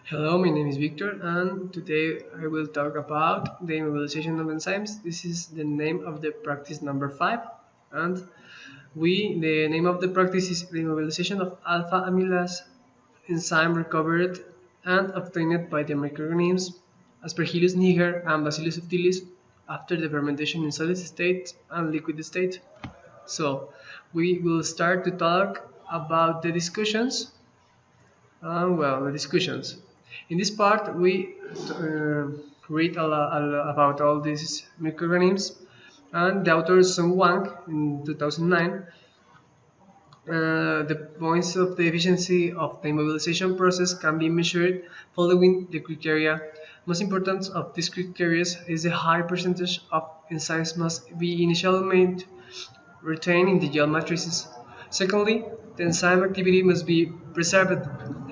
Hello, my name is Victor, and today I will talk about the immobilization of enzymes. This is the name of the practice number 5, and the name of the practice is the immobilization of alpha amylase enzyme recovered and obtained by the microorganisms Aspergillus niger and Bacillus subtilis after the fermentation in solid state and liquid state. So we will start to talk about the discussions. The discussions. In this part, we read about all these microorganisms, and the author Song Wang in 2009. The points of the efficiency of the immobilization process can be measured following the criteria. Most important of these criteria is the high percentage of enzymes must be initially retained in the gel matrices. Secondly, the enzyme activity must be preserved.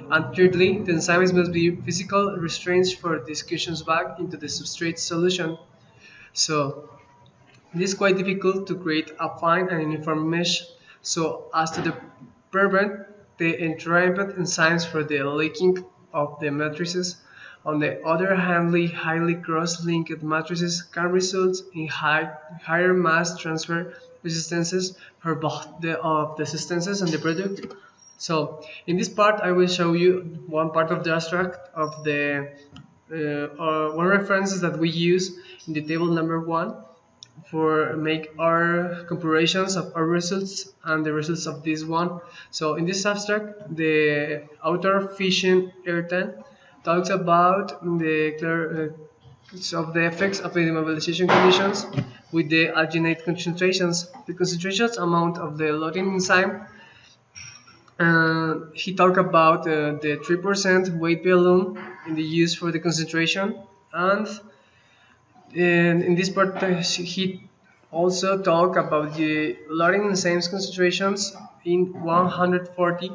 And thirdly, the enzymes must be physical restraints for discussions back into the substrate solution. So it is quite difficult to create a fine and uniform mesh so as to prevent the entrapped enzymes for the leaking of the matrices. On the other hand, highly cross-linked matrices can result in higher mass transfer resistances for both the substances and the product. So in this part, I will show you one part of the abstract of the one references that we use in the table number 1 for make our comparisons of our results and the results of this one. So in this abstract, the author Fishin Ertan talks about the effects of the immobilization conditions with the alginate concentrations. The concentrations amount of the loading enzyme. He talked about the 3% weight balloon in the use for the concentration, and in this part he also talked about the loading enzymes concentrations in 140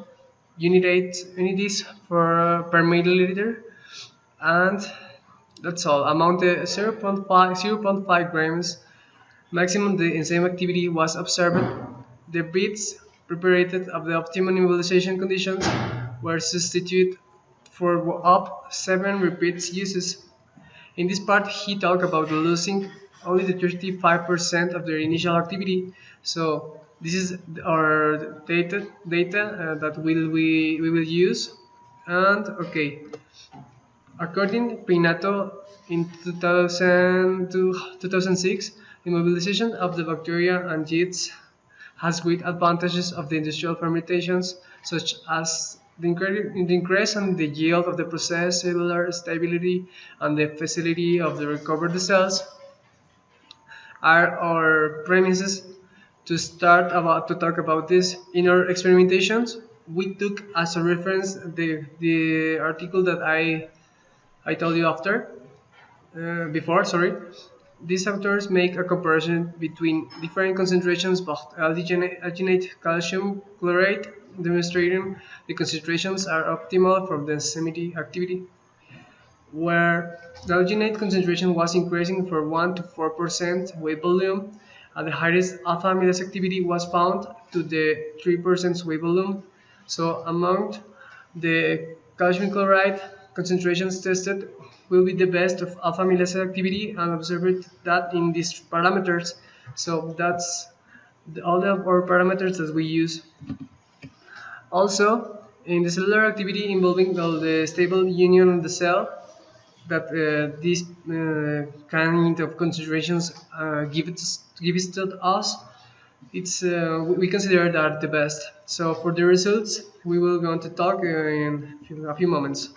unities per milliliter, and that's all. Amount the 0.5 grams maximum the enzyme activity was observed. The bits prepared of the optimum immobilization conditions were substituted for up 7 repeats uses. In this part, he talked about losing only the 35% of their initial activity. So this is our data that we will use. And okay, according to Pinato in 2000 to 2006, the mobilization of the bacteria and yeasts has great advantages of the industrial fermentations, such as the increase in the yield of the process, cellular stability, and the facility of the recover the cells. Are our premises to talk about this. In our experimentations, we took as a reference the article that I told you before. Sorry. These authors make a comparison between different concentrations of alginate calcium chloride, demonstrating the concentrations are optimal for the enzymatic activity, where the alginate concentration was increasing from 1 to 4% weight volume, and the highest alpha amylase activity was found to the 3% weight volume. So among the calcium chloride concentrations tested will be the best of alpha amylase activity, and observed that in these parameters. So that's all of our parameters that we use. Also, in the cellular activity involving the stable union of the cell, that these kind of concentrations give it to us, we consider that the best. So for the results, we will going to talk in a few moments.